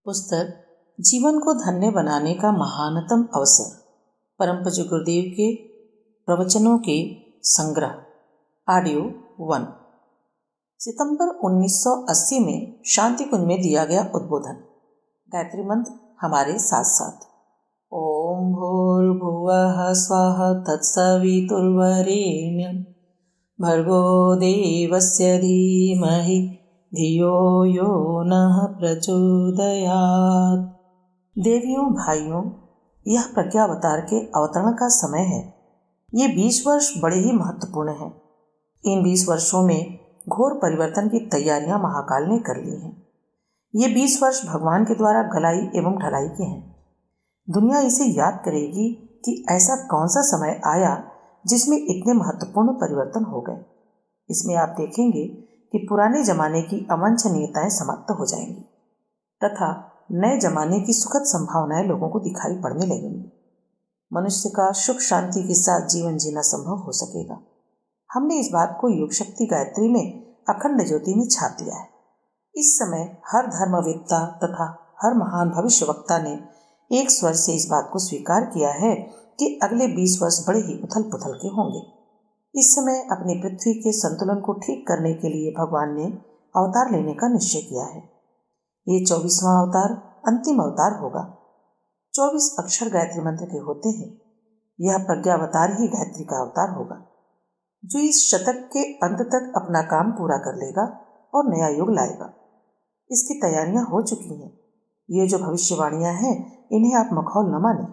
पुस्तक जीवन को धन्य बनाने का महानतम अवसर, परम पूज्य गुरुदेव के प्रवचनों के संग्रह ऑडियो 1 सितंबर 1980 में शांति कुंज में दिया गया उद्बोधन। गायत्री मंत्र हमारे साथ साथ। ओम भूर्भुवः स्वः तत्सवितुर्वरेण्यं भर्गो देवस्य धीमहि धियो यो नः प्रचोदयात्। देवियों भाइयों, यह प्रज्ञावतार के अवतरण का समय है। ये 20 वर्ष बड़े ही महत्वपूर्ण हैं। इन 20 वर्षों में घोर परिवर्तन की तैयारियां महाकाल ने कर ली हैं। ये 20 वर्ष भगवान के द्वारा गलाई एवं ढलाई के हैं। दुनिया इसे याद करेगी कि ऐसा कौन सा समय आया जिसमें इतने महत्वपूर्ण परिवर्तन हो गए। इसमें आप देखेंगे कि पुराने जमाने की अवांछनीयताएं समाप्त हो जाएंगी तथा नए जमाने की सुखद संभावनाएं लोगों को दिखाई पड़ने लगेंगी। मनुष्य का सुख शांति के साथ जीवन जीना संभव हो सकेगा। हमने इस बात को योग शक्ति गायत्री में अखंड ज्योति में छाप दिया है। इस समय हर धर्मवेत्ता तथा हर महान भविष्यवक्ता ने एक स्वर से इस बात को स्वीकार किया है कि अगले 20 वर्ष बड़े ही उथल पुथल के होंगे। इस समय अपनी पृथ्वी के संतुलन को ठीक करने के लिए भगवान ने अवतार लेने का निश्चय किया है। ये 24वां अवतार अंतिम अवतार होगा। 24 अक्षर गायत्री मंत्र के होते हैं। यह प्रज्ञावतार ही गायत्री का अवतार होगा, जो इस शतक के अंत तक अपना काम पूरा कर लेगा और नया युग लाएगा। इसकी तैयारियां हो चुकी हैं। ये जो भविष्यवाणियां हैं, इन्हें आप मखौल न माने।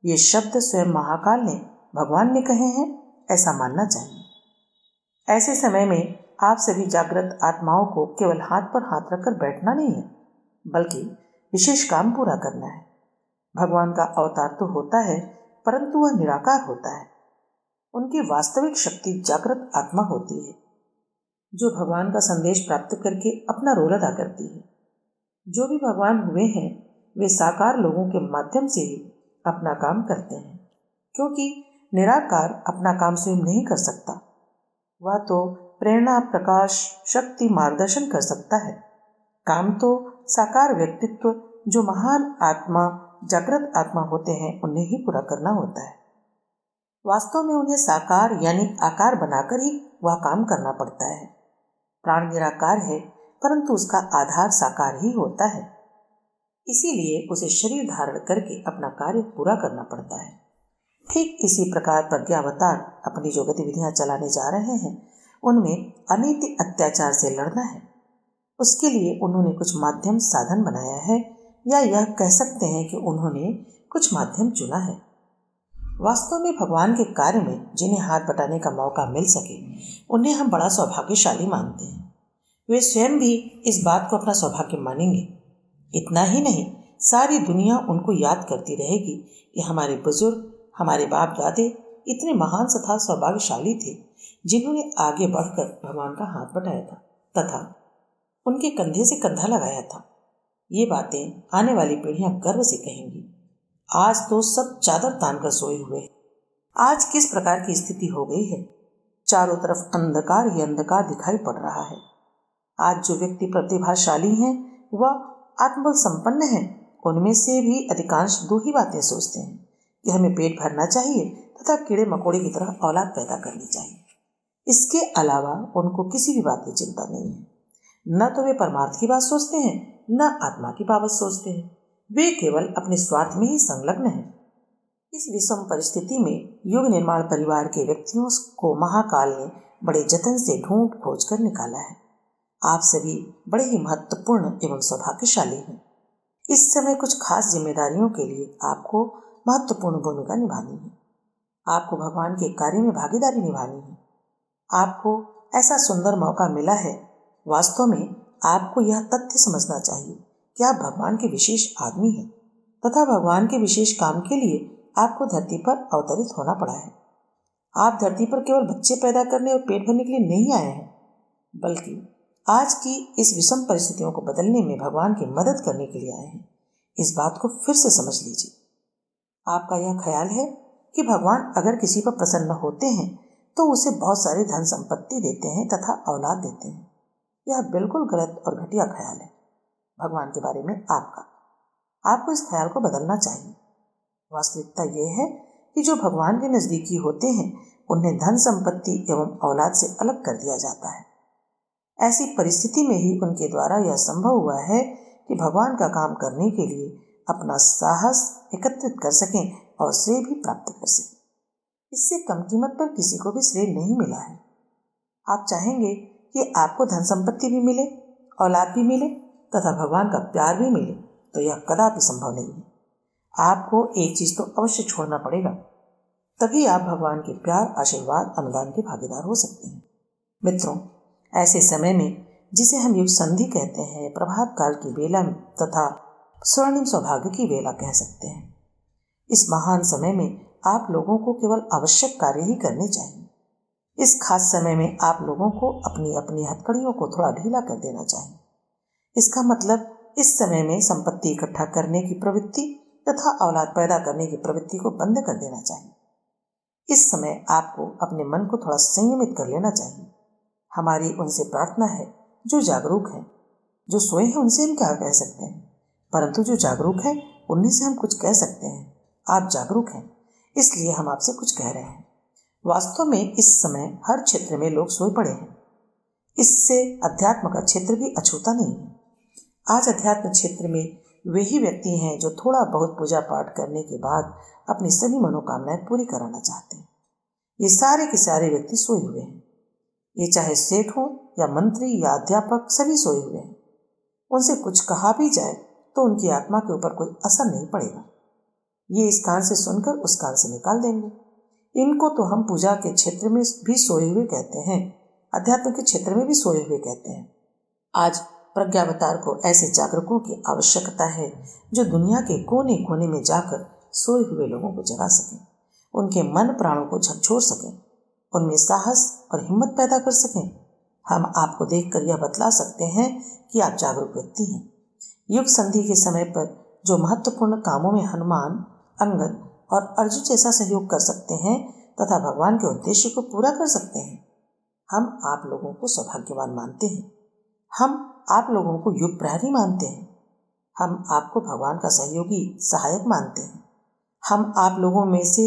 ये शब्द स्वयं महाकाल ने, भगवान ने कहे हैं, ऐसा मानना चाहिए। ऐसे समय में आप सभी जागृत आत्माओं को केवल हाथ पर हाथ रखकर बैठना नहीं है, बल्कि विशेष काम पूरा करना है। भगवान का अवतार तो होता है, परंतु वह निराकार होता है। उनकी वास्तविक शक्ति जागृत आत्मा होती है, जो भगवान का संदेश प्राप्त करके अपना रोल अदा करती है। जो भी भगवान हुए हैं, वे साकार लोगों के माध्यम से ही अपना काम करते हैं, क्योंकि निराकार अपना काम स्वयं नहीं कर सकता। वह तो प्रेरणा, प्रकाश, शक्ति, मार्गदर्शन कर सकता है। काम तो साकार व्यक्तित्व, जो महान आत्मा, जागृत आत्मा होते हैं, उन्हें ही पूरा करना होता है। वास्तव में उन्हें साकार यानी आकार बनाकर ही वह काम करना पड़ता है। प्राण निराकार है, परंतु उसका आधार साकार ही होता है। इसीलिए उसे शरीर धारण करके अपना कार्य पूरा करना पड़ता है। ठीक इसी प्रकार प्रज्ञावतार अपनी जो गतिविधियां चलाने जा रहे हैं, उनमें अनैतिक अत्याचार से लड़ना है। उसके लिए उन्होंने कुछ माध्यम साधन बनाया है, या यह कह सकते हैं कि उन्होंने कुछ माध्यम चुना है। वास्तव में भगवान के कार्य में जिन्हें हाथ बटाने का मौका मिल सके, उन्हें हम बड़ा सौभाग्यशाली मानते हैं। वे स्वयं भी इस बात को अपना सौभाग्य मानेंगे। इतना ही नहीं, सारी दुनिया उनको याद करती रहेगी कि हमारे बुजुर्ग, हमारे बाप दादे इतने महान तथा सौभाग्यशाली थे, जिन्होंने आगे बढ़कर भगवान का हाथ बटाया था तथा उनके कंधे से कंधा लगाया था। ये बातें आने वाली पीढ़ियां गर्व से कहेंगी। आज तो सब चादर तान कर सोए हुए हैं। आज किस प्रकार की स्थिति हो गई है। चारों तरफ अंधकार ही अंधकार दिखाई पड़ रहा है। आज जो व्यक्ति प्रतिभाशाली हैं, वह आत्मबल संपन्न हैं। उनमें से भी अधिकांश दो ही बातें सोचते हैं कि हमें पेट भरना चाहिए तथा कीड़े मकोड़े की तरह औलाद पैदा करनी चाहिए। इसके अलावा उनको किसी भी बात की चिंता नहीं है। न तो वे परमार्थ की बात सोचते हैं, न आत्मा की बाबत सोचते हैं। वे केवल अपने स्वार्थ में ही संलग्न हैं। इस विषम परिस्थिति में युग निर्माण परिवार के व्यक्तियों को महाकाल ने बड़े जतन से ढूंढ खोज कर निकाला है। आप सभी बड़े ही महत्वपूर्ण एवं सौभाग्यशाली हैं। इस समय कुछ खास जिम्मेदारियों के लिए आपको महत्वपूर्ण भूमिका निभानी है। आपको भगवान के कार्य में भागीदारी निभानी है। आपको ऐसा सुंदर मौका मिला है। वास्तव में आपको यह तथ्य समझना चाहिए कि आप भगवान के विशेष आदमी हैं तथा भगवान के विशेष काम के लिए आपको धरती पर अवतरित होना पड़ा है। आप धरती पर केवल बच्चे पैदा करने और पेट भरने के लिए नहीं आए हैं, बल्कि आज की इस विषम परिस्थितियों को बदलने में भगवान की मदद करने के लिए आए हैं। इस बात को फिर से समझ लीजिए। आपका यह ख्याल है कि भगवान अगर किसी पर प्रसन्न होते हैं तो उसे बहुत सारी धन संपत्ति देते हैं तथा औलाद देते हैं। यह बिल्कुल गलत और घटिया ख्याल है। भगवान के बारे में आपको इस ख्याल को बदलना चाहिए। वास्तविकता यह है कि जो भगवान के नजदीकी होते हैं उन्हें धन संपत्ति एवं औलाद से अलग कर दिया जाता है। ऐसी परिस्थिति में ही उनके द्वारा यह संभव हुआ है कि भगवान का काम करने के लिए अपना साहस एकत्रित कर सकें और श्रेय भी प्राप्त कर सकें। इससे कम कीमत पर किसी को भी श्रेय नहीं मिला है। आप चाहेंगे कि आपको धन संपत्ति भी मिले, औलाद भी मिले तथा भगवान का प्यार भी मिले, तो यह कदापि संभव नहीं है। आपको एक चीज तो अवश्य छोड़ना पड़ेगा, तभी आप भगवान के प्यार, आशीर्वाद, अनुदान के भागीदार हो सकते हैं। मित्रों, ऐसे समय में जिसे हम युग संधि कहते हैं, प्रभात काल की बेला तथा स्वर्णिम सौभाग्य की वेला कह सकते हैं, इस महान समय में आप लोगों को केवल आवश्यक कार्य ही करने चाहिए। इस खास समय में आप लोगों को अपनी अपनी हथकड़ियों को थोड़ा ढीला कर देना चाहिए। इसका मतलब इस समय में संपत्ति इकट्ठा करने की प्रवृत्ति तथा औलाद पैदा करने की प्रवृत्ति को बंद कर देना चाहिए। इस समय आपको अपने मन को थोड़ा संयमित कर लेना चाहिए। हमारी उनसे प्रार्थना है जो जागरूक हैं। जो सोए हैं उनसे हम क्या कह सकते हैं, परंतु जो जागरूक है उन्हीं से हम कुछ कह सकते हैं। आप जागरूक हैं, इसलिए हम आपसे कुछ कह रहे हैं। वास्तव में इस समय हर क्षेत्र में लोग सोए पड़े हैं। इससे अध्यात्म का क्षेत्र भी अछूता नहीं है। आज अध्यात्म क्षेत्र में वे ही व्यक्ति हैं जो थोड़ा बहुत पूजा पाठ करने के बाद अपनी सभी मनोकामनाएं पूरी कराना चाहते हैं। ये सारे के सारे व्यक्ति सोए हुए हैं। ये चाहे सेठ हो या मंत्री या अध्यापक, सभी सोए हुए हैं। उनसे कुछ कहा भी जाए तो उनकी आत्मा के ऊपर कोई असर नहीं पड़ेगा। ये इस कान से सुनकर उस कान से निकाल देंगे। इनको तो हम पूजा के क्षेत्र में भी सोए हुए कहते हैं, अध्यात्म के क्षेत्र में भी सोए हुए कहते हैं। आज प्रज्ञावतार को ऐसे जागरूकों की आवश्यकता है जो दुनिया के कोने कोने में जाकर सोए हुए लोगों को जगा सकें, उनके मन प्राणों को झकझोर सकें, उनमें साहस और हिम्मत पैदा कर सकें। हम आपको देखकर यह बतला सकते हैं कि आप जागरूक व्यक्ति हैं। युग संधि के समय पर जो महत्वपूर्ण कामों में हनुमान, अंगद और अर्जुन जैसा सहयोग कर सकते हैं तथा भगवान के उद्देश्य को पूरा कर सकते हैं, हम आप लोगों को सौभाग्यवान मानते हैं। हम आप लोगों को युग प्रहरी मानते हैं। हम आपको भगवान का सहयोगी, सहायक मानते हैं। हम आप लोगों में से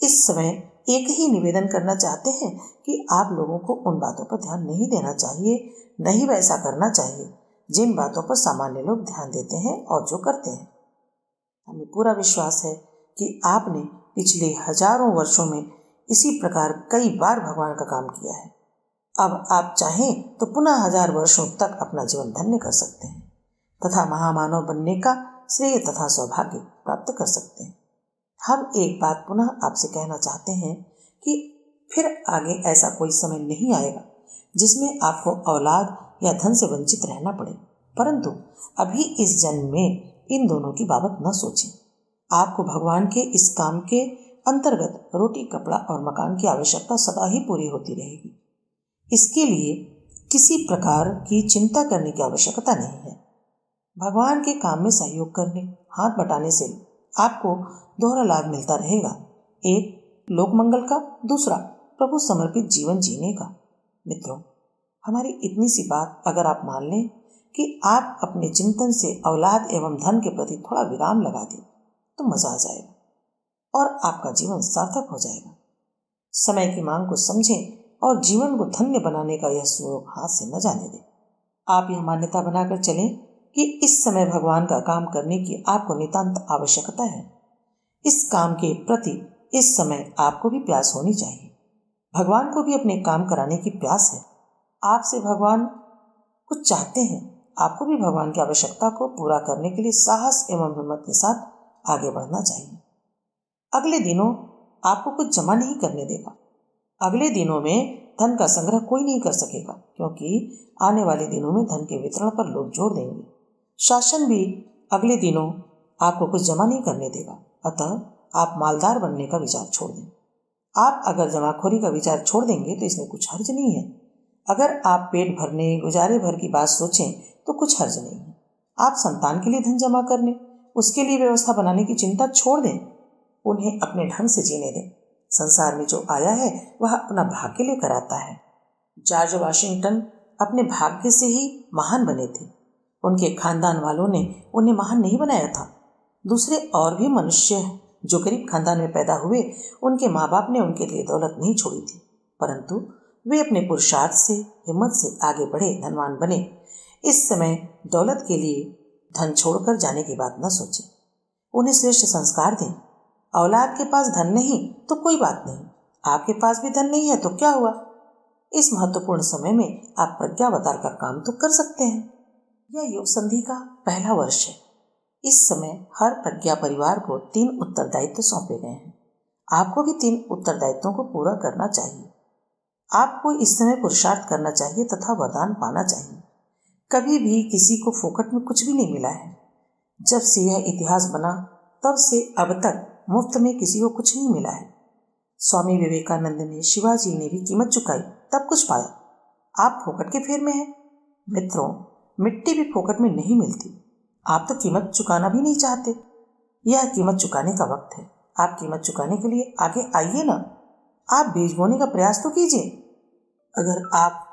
इस समय एक ही निवेदन करना चाहते हैं कि आप लोगों को उन बातों पर ध्यान नहीं देना चाहिए, नहीं वैसा करना चाहिए जिन बातों पर सामान्य लोग ध्यान देते हैं और जो करते हैं। हमें पूरा विश्वास है कि आपने पिछले हजारों वर्षों में इसी प्रकार कई बार भगवान का काम किया है। अब आप चाहें तो पुनः 1000 वर्षों तक अपना जीवन धन्य कर सकते हैं तथा महामानव बनने का श्रेय तथा सौभाग्य प्राप्त कर सकते हैं। हम एक बात पुनः आपसे कहना चाहते हैं कि फिर आगे ऐसा कोई समय नहीं आएगा जिसमें आपको औलाद या धन से वंचित रहना पड़े, परंतु अभी इस जन्म में इन दोनों की बाबत न सोचें। आपको भगवान के इस काम के अंतर्गत रोटी, कपड़ा और मकान की आवश्यकता सदा ही पूरी होती रहेगी। इसके लिए किसी प्रकार की चिंता करने की आवश्यकता नहीं है। भगवान के काम में सहयोग करने, हाथ बटाने से आपको दोहरा लाभ मिलता रहेगा। एक लोक मंगल का, दूसरा प्रभु समर्पित जीवन जीने का। मित्रों, हमारी इतनी सी बात अगर आप मान लें कि आप अपने चिंतन से औलाद एवं धन के प्रति थोड़ा विराम लगा दें तो मजा आ जाएगा और आपका जीवन सार्थक हो जाएगा। समय की मांग को समझें और जीवन को धन्य बनाने का यह सुयोग हाथ से न जाने दें। आप यह मान्यता बनाकर चलें कि इस समय भगवान का काम करने की आपको नितांत आवश्यकता है। इस काम के प्रति इस समय आपको भी प्यास होनी चाहिए। भगवान को भी अपने काम कराने की प्यास है। आपसे भगवान कुछ चाहते हैं। आपको भी भगवान की आवश्यकता को पूरा करने के लिए साहस एवं हिम्मत के साथ आगे बढ़ना चाहिए। अगले दिनों आपको कुछ जमा नहीं करने देगा। अगले दिनों में धन का संग्रह कोई नहीं कर सकेगा, क्योंकि आने वाले दिनों में धन के वितरण पर लोग जोर देंगे। शासन भी अगले दिनों आपको कुछ जमा नहीं करने देगा, अतः आप मालदार बनने का विचार छोड़ दें। आप अगर जमाखोरी का विचार छोड़ देंगे तो इसमें कुछ हर्ज नहीं है। अगर आप पेट भरने, गुजारे भर की बात सोचें तो कुछ हर्ज नहीं है। आप संतान के लिए धन जमा करने, उसके लिए व्यवस्था बनाने की चिंता छोड़ दें। उन्हें अपने ढंग से जीने दें। संसार में जो आया है वह अपना भाग्य लेकर आता है। जॉर्ज वाशिंगटन अपने भाग्य से ही महान बने थे। उनके खानदान वालों ने उन्हें महान नहीं बनाया था। दूसरे और भी मनुष्य हैं जो गरीब खानदान में पैदा हुए, उनके माँ बाप ने उनके लिए दौलत नहीं छोड़ी थी, परंतु वे अपने पुरुषार्थ से, हिम्मत से आगे बढ़े, धनवान बने। इस समय दौलत के लिए धन छोड़कर जाने की बात न सोचें। उन्हें श्रेष्ठ संस्कार दें। औलाद के पास धन नहीं तो कोई बात नहीं, आपके पास भी धन नहीं है तो क्या हुआ। इस महत्वपूर्ण समय में आप प्रज्ञावतार का काम तो कर सकते हैं। यह योग संधि का पहला वर्ष है। इस समय हर प्रज्ञा परिवार को 3 उत्तरदायित्व सौंपे गए हैं। आपको भी 3 उत्तरदायित्वों को पूरा करना चाहिए। आपको इस समय पुरुषार्थ करना चाहिए तथा वरदान पाना चाहिए। कभी भी किसी को फोकट में कुछ भी नहीं मिला है। जब से यह इतिहास बना तब से अब तक मुफ्त में किसी को कुछ नहीं मिला है। स्वामी विवेकानंद ने, शिवाजी ने भी कीमत चुकाई तब कुछ पाया। आप फोकट के फेर में हैं। मित्रों, मिट्टी भी फोकट में नहीं मिलती। आप तो कीमत चुकाना भी नहीं चाहते। यह कीमत चुकाने का वक्त है। आप कीमत चुकाने के लिए आगे आइए ना। आप बीज बोने का प्रयास तो कीजिए। अगर आप